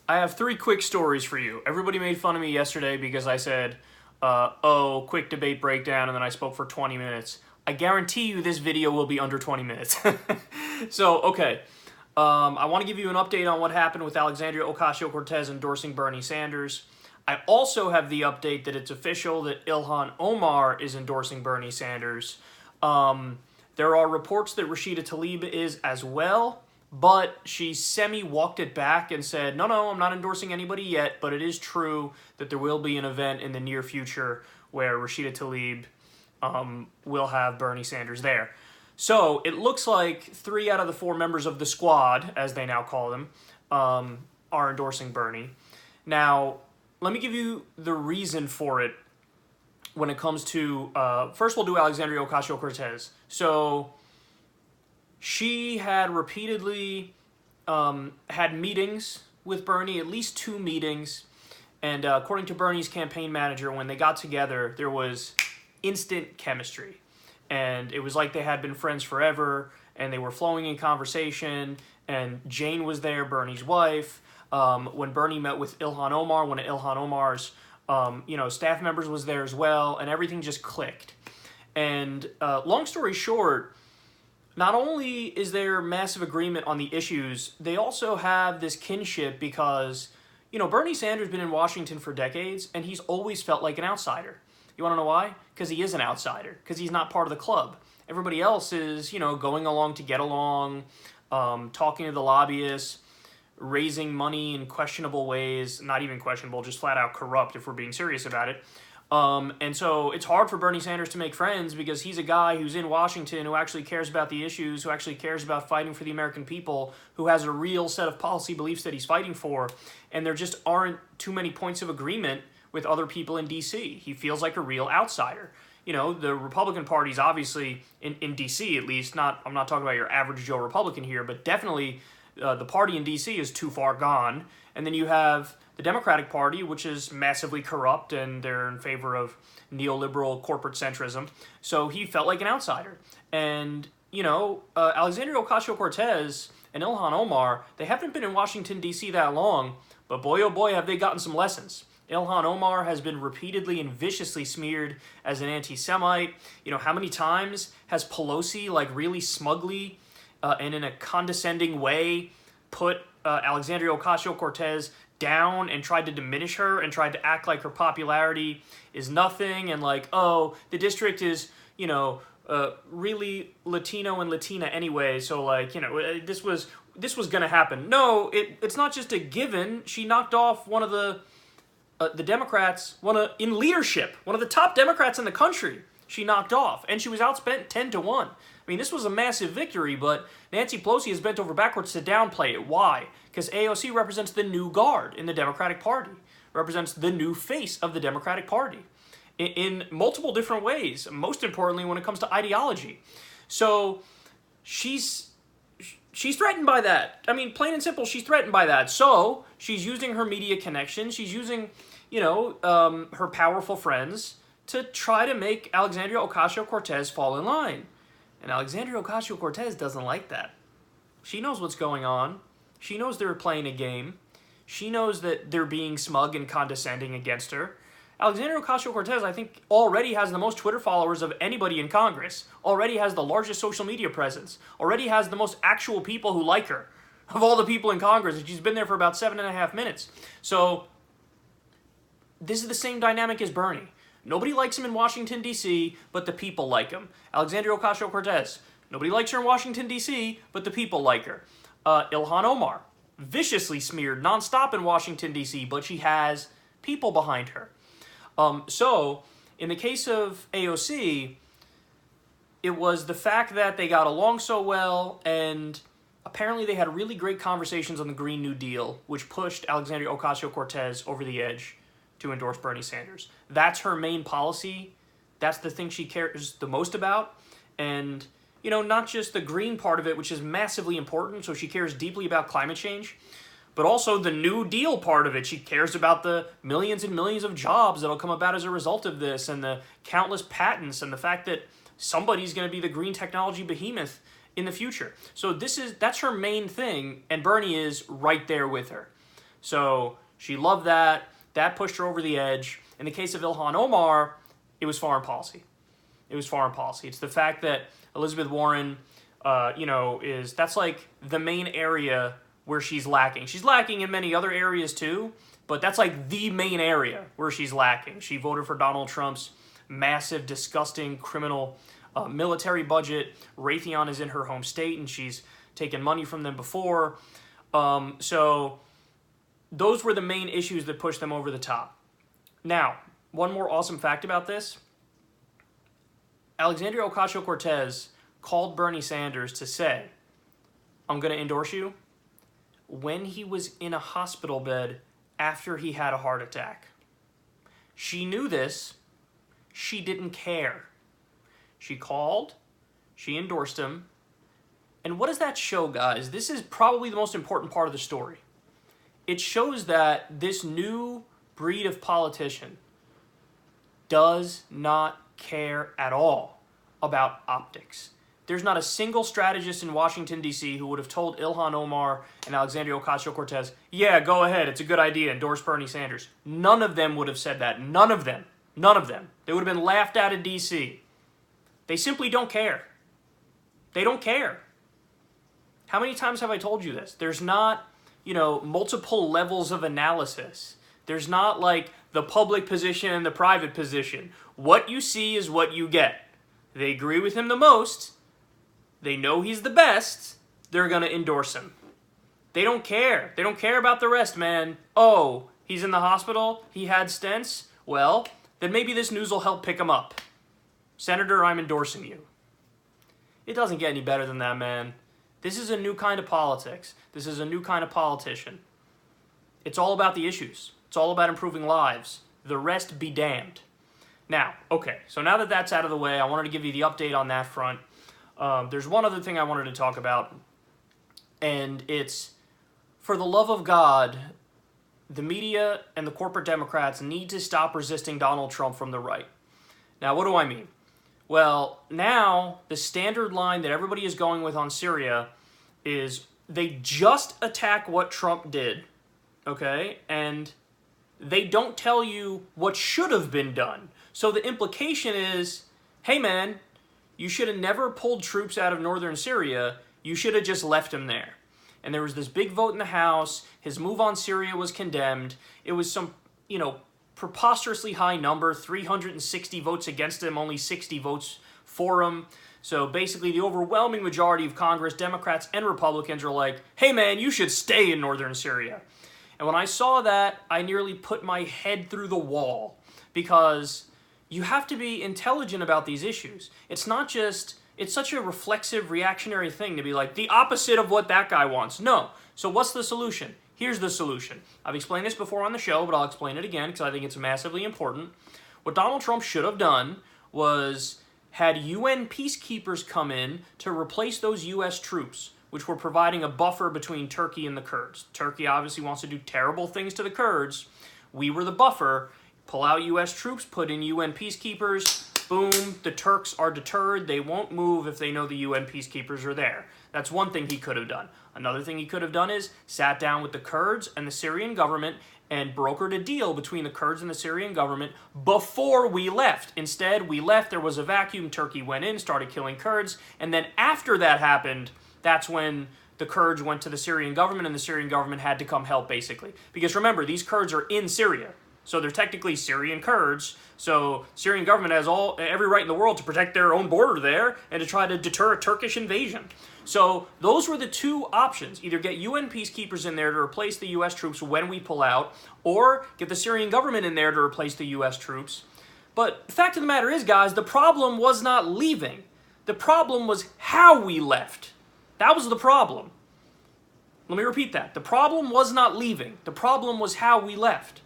I have three quick stories for you. Everybody made fun of me yesterday because I said, oh, quick debate breakdown, and then I spoke for 20 minutes. I guarantee you this video will be under 20 minutes. So, okay. I want to give you an update on what happened with Alexandria Ocasio-Cortez endorsing Bernie Sanders. I also have the update that it's official that Ilhan Omar is endorsing Bernie Sanders. There are reports that Rashida Tlaib is as well, but she semi-walked it back and said, no, I'm not endorsing anybody yet, but it is true that there will be an event in the near future where Rashida Tlaib will have Bernie Sanders there. So it looks like 3 out of the 4 members of the squad, as they now call them, are endorsing Bernie. Now, let me give you the reason for it when it comes to, first we'll do Alexandria Ocasio-Cortez. So she had repeatedly had meetings with Bernie, at least 2 meetings, and according to Bernie's campaign manager, when they got together, there was instant chemistry. And it was like they had been friends forever, and they were flowing in conversation, and Jane was there, Bernie's wife. When Bernie met with Ilhan Omar, one of Ilhan Omar's staff members was there as well, and everything just clicked. And long story short, not only is there massive agreement on the issues, they also have this kinship because, Bernie Sanders has been in Washington for decades, and he's always felt like an outsider. You want to know why? Because he is an outsider, because he's not part of the club. Everybody else is, going along to get along, talking to the lobbyists, raising money in questionable ways, not even questionable, just flat out corrupt if we're being serious about it. And so it's hard for Bernie Sanders to make friends because he's a guy who's in Washington who actually cares about the issues, who actually cares about fighting for the American people, who has a real set of policy beliefs that he's fighting for, and there just aren't too many points of agreement with other people in D.C. He feels like a real outsider. The Republican Party's obviously, in D.C. at least, I'm not talking about your average Joe Republican here, but definitely the party in D.C. is too far gone. And then you have the Democratic Party, which is massively corrupt, and they're in favor of neoliberal corporate centrism. So he felt like an outsider. And, Alexandria Ocasio-Cortez and Ilhan Omar, they haven't been in Washington, D.C. that long, but boy, oh boy, have they gotten some lessons. Ilhan Omar has been repeatedly and viciously smeared as an anti-Semite. How many times has Pelosi, really smugly and in a condescending way, put Alexandria Ocasio-Cortez down and tried to diminish her and tried to act like her popularity is nothing and the district is, really Latino and Latina anyway, so this was going to happen. No, it's not just a given. She knocked off one of the Democrats, in leadership, one of the top Democrats in the country, she knocked off, and she was outspent 10-1. This was a massive victory, but Nancy Pelosi has bent over backwards to downplay it. Why? Because AOC represents the new guard in the Democratic Party, represents the new face of the Democratic Party in multiple different ways, most importantly when it comes to ideology. So she's threatened by that. Plain and simple, she's threatened by that. So she's using her media connections. She's using, her powerful friends to try to make Alexandria Ocasio-Cortez fall in line. And Alexandria Ocasio-Cortez doesn't like that. She knows what's going on. She knows they're playing a game. She knows that they're being smug and condescending against her. Alexandria Ocasio-Cortez, I think, already has the most Twitter followers of anybody in Congress, already has the largest social media presence, already has the most actual people who like her of all the people in Congress, and she's been there for about 7.5 minutes. So this is the same dynamic as Bernie. Nobody likes him in Washington, D.C., but the people like him. Alexandria Ocasio-Cortez, nobody likes her in Washington, D.C., but the people like her. Ilhan Omar, viciously smeared nonstop in Washington, D.C., but she has people behind her. So, in the case of AOC, it was the fact that they got along so well, and apparently they had really great conversations on the Green New Deal, which pushed Alexandria Ocasio-Cortez over the edge to endorse Bernie Sanders. That's her main policy. That's the thing she cares the most about. And, not just the green part of it, which is massively important, so she cares deeply about climate change, but also the New Deal part of it. She cares about the millions and millions of jobs that'll come about as a result of this, and the countless patents, and the fact that somebody's going to be the green technology behemoth in the future. So that's her main thing, and Bernie is right there with her. So she loved that. That pushed her over the edge. In the case of Ilhan Omar, it was foreign policy. It was foreign policy. It's the fact that Elizabeth Warren, that's like the main area where she's lacking. She's lacking in many other areas too, but that's like the main area where she's lacking. She voted for Donald Trump's massive, disgusting, criminal military budget. Raytheon is in her home state, and she's taken money from them before. So those were the main issues that pushed them over the top. Now, one more awesome fact about this. Alexandria Ocasio-Cortez called Bernie Sanders to say, I'm going to endorse you, when he was in a hospital bed after he had a heart attack. She knew this. She didn't care. She called. She endorsed him. And what does that show, guys? This is probably the most important part of the story. It shows that this new breed of politician does not care at all about optics. There's not a single strategist in Washington, D.C. who would have told Ilhan Omar and Alexandria Ocasio-Cortez, yeah, go ahead, it's a good idea, endorse Bernie Sanders. None of them would have said that. None of them. None of them. They would have been laughed at in D.C. They simply don't care. They don't care. How many times have I told you this? There's not, multiple levels of analysis. There's not like the public position and the private position. What you see is what you get. They agree with him the most. They know he's the best. They're going to endorse him. They don't care. They don't care about the rest, man. Oh, he's in the hospital? He had stents? Well, then maybe this news will help pick him up. Senator, I'm endorsing you. It doesn't get any better than that, man. This is a new kind of politics. This is a new kind of politician. It's all about the issues. It's all about improving lives. The rest be damned. Now, okay, so now that that's out of the way, I wanted to give you the update on that front. There's one other thing I wanted to talk about, and it's, for the love of God, the media and the corporate Democrats need to stop resisting Donald Trump from the right. Now, what do I mean? Well, now the standard line that everybody is going with on Syria is they just attack what Trump did, okay? And they don't tell you what should have been done. So the implication is, hey man, you should have never pulled troops out of northern Syria. You should have just left them there. And there was this big vote in the House. His move on Syria was condemned. It was some, preposterously high number, 360 votes against him, only 60 votes for him. So basically the overwhelming majority of Congress, Democrats and Republicans, are like, hey man, you should stay in northern Syria. And when I saw that, I nearly put my head through the wall, because you have to be intelligent about these issues. It's not just, it's such a reflexive, reactionary thing to be like, the opposite of what that guy wants. No. So what's the solution? Here's the solution. I've explained this before on the show, but I'll explain it again because I think it's massively important. What Donald Trump should have done was had UN peacekeepers come in to replace those U.S. troops, which were providing a buffer between Turkey and the Kurds. Turkey obviously wants to do terrible things to the Kurds. We were the buffer. Pull out U.S. troops, put in UN peacekeepers, boom, the Turks are deterred. They won't move if they know the UN peacekeepers are there. That's one thing he could have done. Another thing he could have done is sat down with the Kurds and the Syrian government and brokered a deal between the Kurds and the Syrian government before we left. Instead, we left, there was a vacuum, Turkey went in, started killing Kurds, and then after that happened, that's when the Kurds went to the Syrian government and the Syrian government had to come help, basically. Because remember, these Kurds are in Syria. So they're technically Syrian Kurds. So Syrian government has every right in the world to protect their own border there and to try to deter a Turkish invasion. So those were the two options. Either get UN peacekeepers in there to replace the U.S. troops when we pull out, or get the Syrian government in there to replace the U.S. troops. But the fact of the matter is, guys, the problem was not leaving. The problem was how we left. That was the problem. Let me repeat that. The problem was not leaving. The problem was how we left.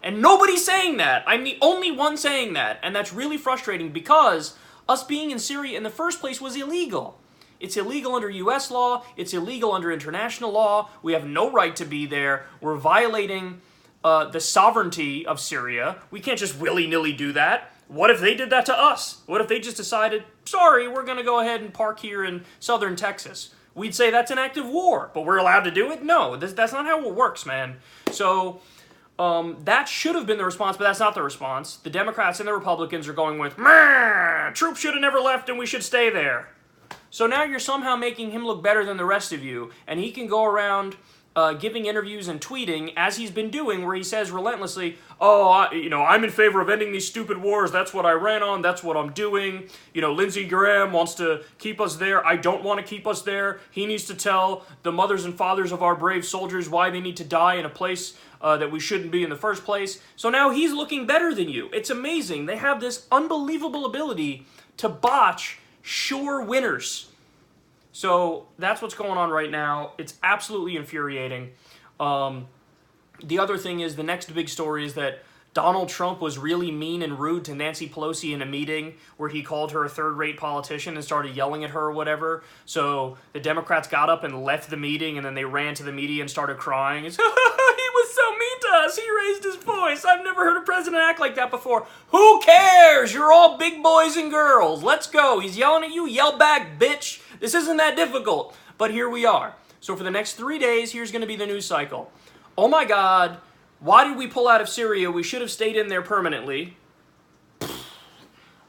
And nobody's saying that. I'm the only one saying that. And that's really frustrating because us being in Syria in the first place was illegal. It's illegal under U.S. law. It's illegal under international law. We have no right to be there. We're violating the sovereignty of Syria. We can't just willy-nilly do that. What if they did that to us? What if they just decided, sorry, we're going to go ahead and park here in southern Texas? we'd say that's an act of war. But we're allowed to do it? No, that's not how it works, man. So that should have been the response, but that's not the response. The Democrats and the Republicans are going with, troops should have never left and we should stay there. So now you're somehow making him look better than the rest of you, and he can go around giving interviews and tweeting, as he's been doing, where he says relentlessly, I'm in favor of ending these stupid wars. That's what I ran on. That's what I'm doing. Lindsey Graham wants to keep us there. I don't want to keep us there. He needs to tell the mothers and fathers of our brave soldiers why they need to die in a place that we shouldn't be in the first place. So now he's looking better than you. It's amazing. They have this unbelievable ability to botch sure winners. So that's what's going on right now. It's absolutely infuriating. The other thing is, the next big story is that Donald Trump was really mean and rude to Nancy Pelosi in a meeting where he called her a third-rate politician and started yelling at her or whatever. So the Democrats got up and left the meeting, and then they ran to the media and started crying. It's, he was so mean to us. He raised his voice. I've never heard a president act like that before. Who cares? You're all big boys and girls. Let's go. He's yelling at you. Yell back, bitch. This isn't that difficult. But here we are. So for the next 3 days, here's going to be the news cycle. Oh my God. Why did we pull out of Syria? We should have stayed in there permanently.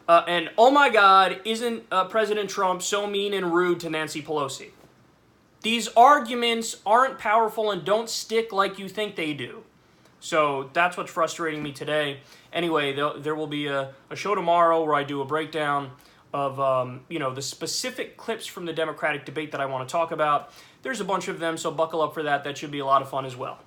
And oh my God, isn't President Trump so mean and rude to Nancy Pelosi? These arguments aren't powerful and don't stick like you think they do. So that's what's frustrating me today. Anyway, there will be a show tomorrow where I do a breakdown of the specific clips from the Democratic debate that I want to talk about. There's a bunch of them, so buckle up for that. That should be a lot of fun as well.